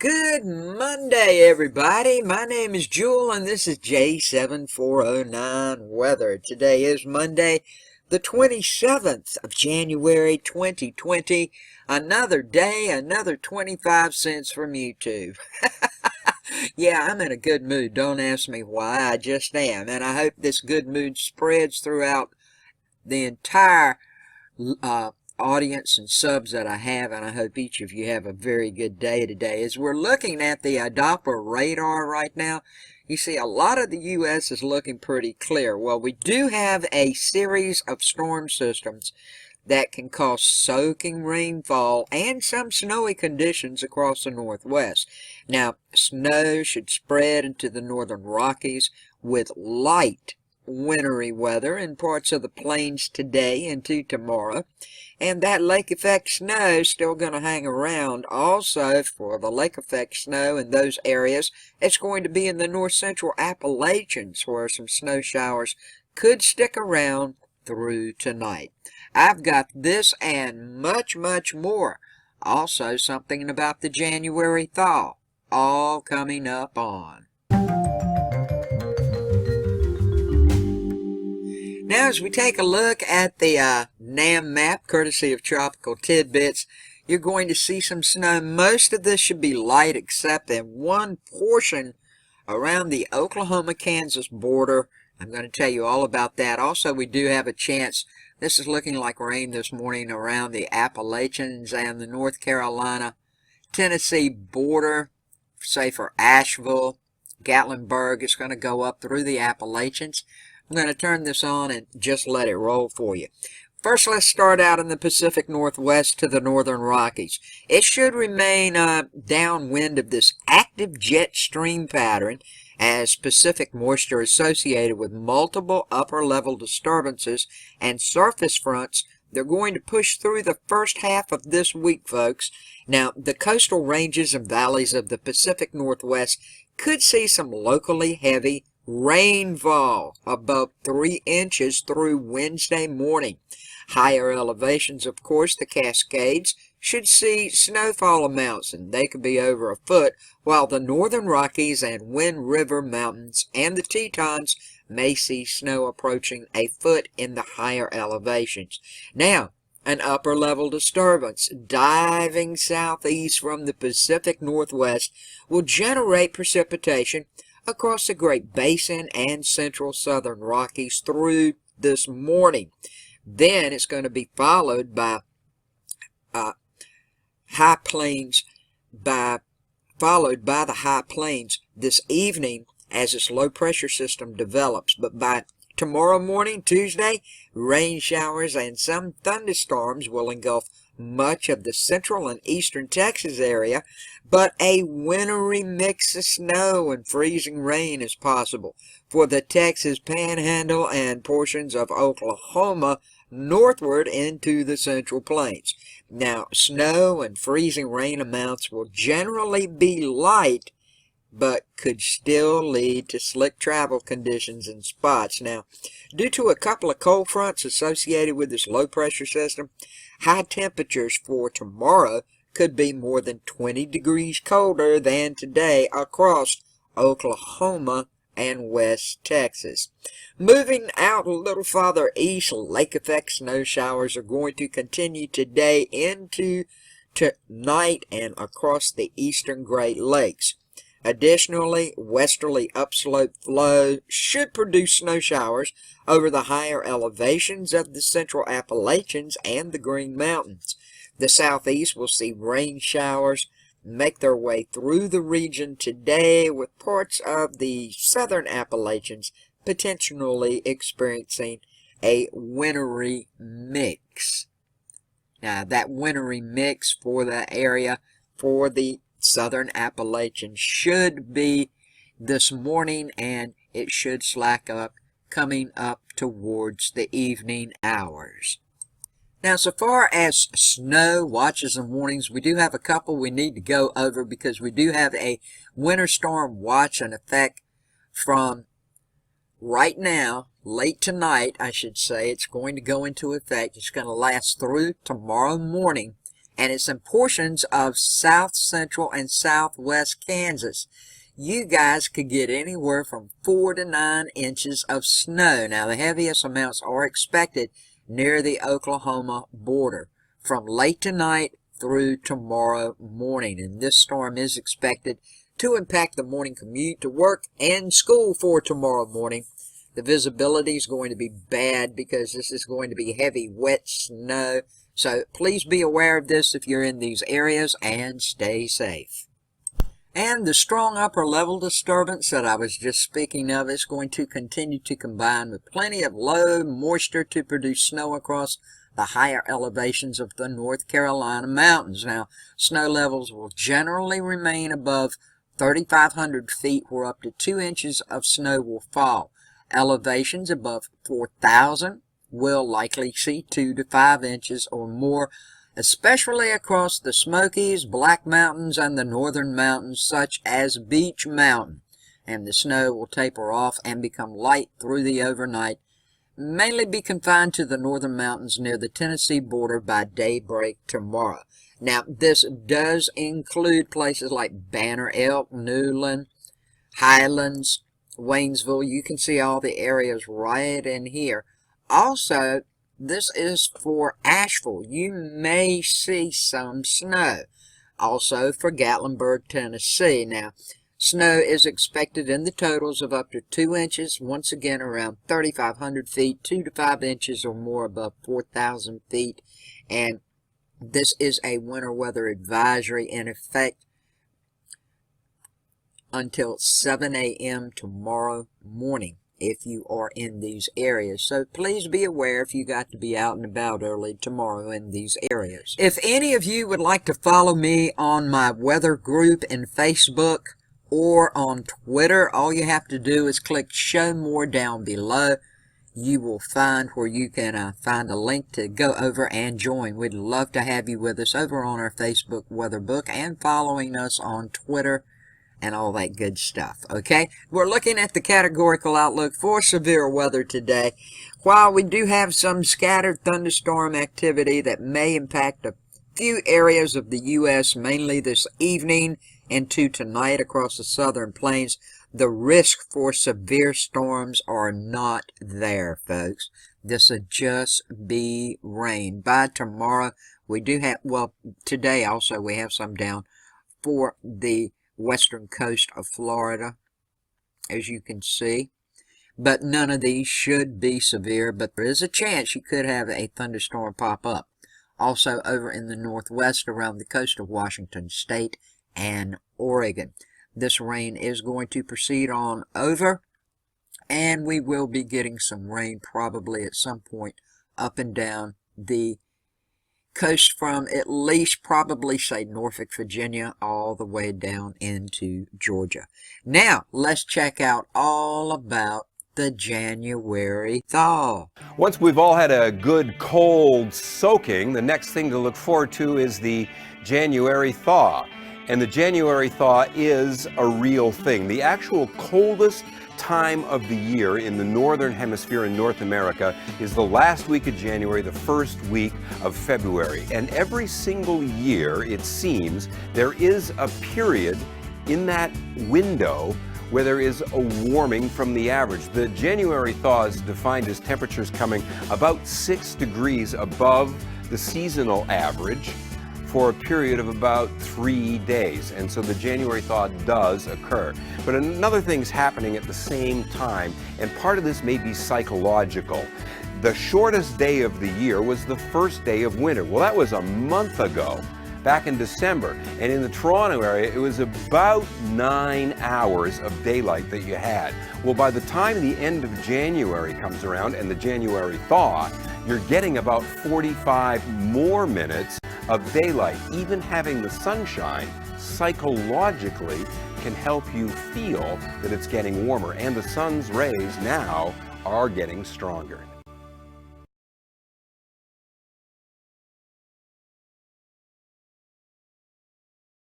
Good Monday, everybody. My name is Jewel, and this is J7409 Weather. Today is Monday, the 27th of January, 2020. Another day, another 25 cents from YouTube. Yeah, I'm in a good mood. Don't ask me why. I just am. And I hope this good mood spreads throughout the entire audience and subs that I have, and I hope each of you have a very good day today. As we're looking at the Doppler radar right now, you see a lot of the U.S. is looking pretty clear. Well, we do have a series of storm systems that can cause soaking rainfall and some snowy conditions across the Northwest. Now, snow should spread into the northern Rockies with light wintry weather in parts of the plains today into tomorrow, and that lake effect snow is still going to hang around. Also, for the lake effect snow in those areas, it's going to be in the north central Appalachians where some snow showers could stick around through tonight. I've got this and much more. Also, something about the January thaw, all coming up on. Now, as we take a look at the NAM map, courtesy of Tropical Tidbits, you're going to see some snow. Most of this should be light, except in one portion around the Oklahoma-Kansas border. I'm going to tell you all about that. Also, we do have a chance. This is looking like rain this morning around the Appalachians and the North Carolina-Tennessee border, say for Asheville, Gatlinburg. It's going to go up through the Appalachians. I'm going to turn this on and just let it roll for you. First, let's start out in the Pacific Northwest to the northern Rockies. It should remain downwind of this active jet stream pattern as Pacific moisture associated with multiple upper-level disturbances and surface fronts. They're going to push through the first half of this week, folks. Now, the coastal ranges and valleys of the Pacific Northwest could see some locally heavy rainfall above 3 inches through Wednesday morning. Higher elevations, of course, the Cascades, should see snowfall amounts, and they could be over a foot, while the northern Rockies and Wind River Mountains and the Tetons may see snow approaching a foot in the higher elevations. Now, an upper-level disturbance diving southeast from the Pacific Northwest will generate precipitation across the Great Basin and central southern Rockies through this morning. Then it's going to be followed by high plains, followed by the high plains this evening as this low pressure system develops. But by tomorrow morning, Tuesday, rain showers and some thunderstorms will engulf much of the central and eastern Texas area, but a wintry mix of snow and freezing rain is possible for the Texas Panhandle and portions of Oklahoma northward into the Central Plains. Now, snow and freezing rain amounts will generally be light, but could still lead to slick travel conditions in spots. Now, due to a couple of cold fronts associated with this low pressure system, high temperatures for tomorrow could be more than 20 degrees colder than today across Oklahoma and West Texas. Moving out a little farther east, lake effect snow showers are going to continue today into tonight and across the eastern Great Lakes. Additionally, westerly upslope flow should produce snow showers over the higher elevations of the central Appalachians and the Green Mountains. The southeast will see rain showers make their way through the region today, with parts of the southern Appalachians potentially experiencing a wintry mix. Now, that wintry mix for the area for the southern Appalachians should be this morning, and it should slack up coming up towards the evening hours. Now, so far as snow watches and warnings, we do have a couple we need to go over because we do have a winter storm watch in effect from right now, late tonight, I should say. It's going to go into effect. It's going to last through tomorrow morning. and it's in portions of south central and southwest Kansas. You guys could get anywhere from 4 to 9 inches of snow. Now, the heaviest amounts are expected near the Oklahoma border from late tonight through tomorrow morning. And this storm is expected to impact the morning commute to work and school for tomorrow morning. The visibility is going to be bad because this is going to be heavy, wet snow. So please be aware of this if you're in these areas and stay safe. And the strong upper level disturbance that I was just speaking of is going to continue to combine with plenty of low moisture to produce snow across the higher elevations of the North Carolina mountains. Now, snow levels will generally remain above 3,500 feet, where up to 2 inches of snow will fall. Elevations above 4,000 will likely see 2 to 5 inches or more, especially across the Smokies, Black Mountains, and the northern mountains such as Beech Mountain. And the snow will taper off and become light through the overnight, mainly be confined to the northern mountains near the Tennessee border by daybreak tomorrow. Now, this does include places like Banner Elk, Newland, Highlands, Waynesville. You can see all the areas right in here. Also, this is for Asheville. You may see some snow. Also for Gatlinburg, Tennessee. Now, snow is expected in the totals of up to 2 inches, once again around 3,500 feet, 2 to 5 inches or more above 4,000 feet. And this is a winter weather advisory in effect until 7 a.m. tomorrow morning if you are in these areas. So please be aware if you got to be out and about early tomorrow in these areas. If any of you would like to follow me on my weather group in Facebook or on Twitter, all you have to do is click Show More down below. You will find where you can find a link to go over and join. We'd love to have you with us over on our Facebook weather book and following us on Twitter and all that good stuff, okay? We're looking at the categorical outlook for severe weather today. While we do have some scattered thunderstorm activity that may impact a few areas of the U.S., mainly this evening into tonight across the southern plains, the risk for severe storms are not there, folks. This will just be rain. By tomorrow, we do have, well, today also we have some down for the western coast of Florida, as you can see. But none of these should be severe, but there is a chance you could have a thunderstorm pop up. Also over in the northwest around the coast of Washington State and Oregon. This rain is going to proceed on over, and we will be getting some rain probably at some point up and down the coast from at least probably say Norfolk, Virginia, all the way down into Georgia. Now, let's check out all about the January thaw. Once we've all had a good cold soaking, the next thing to look forward to is the January thaw. And the January thaw is a real thing. The actual coldest time of the year in the northern hemisphere in North America is the last week of January, the first week of February. And every single year, it seems, there is a period in that window where there is a warming from the average. The January thaw is defined as temperatures coming about 6 degrees above the seasonal average for a period of about 3 days. And so the January thaw does occur. But another thing's happening at the same time, and part of this may be psychological. The shortest day of the year was the first day of winter. Well, that was a month ago, back in December. And in the Toronto area, it was about 9 hours of daylight that you had. Well, by the time the end of January comes around and the January thaw, you're getting about 45 more minutes of daylight. Even having the sunshine psychologically can help you feel that it's getting warmer, and the sun's rays now are getting stronger.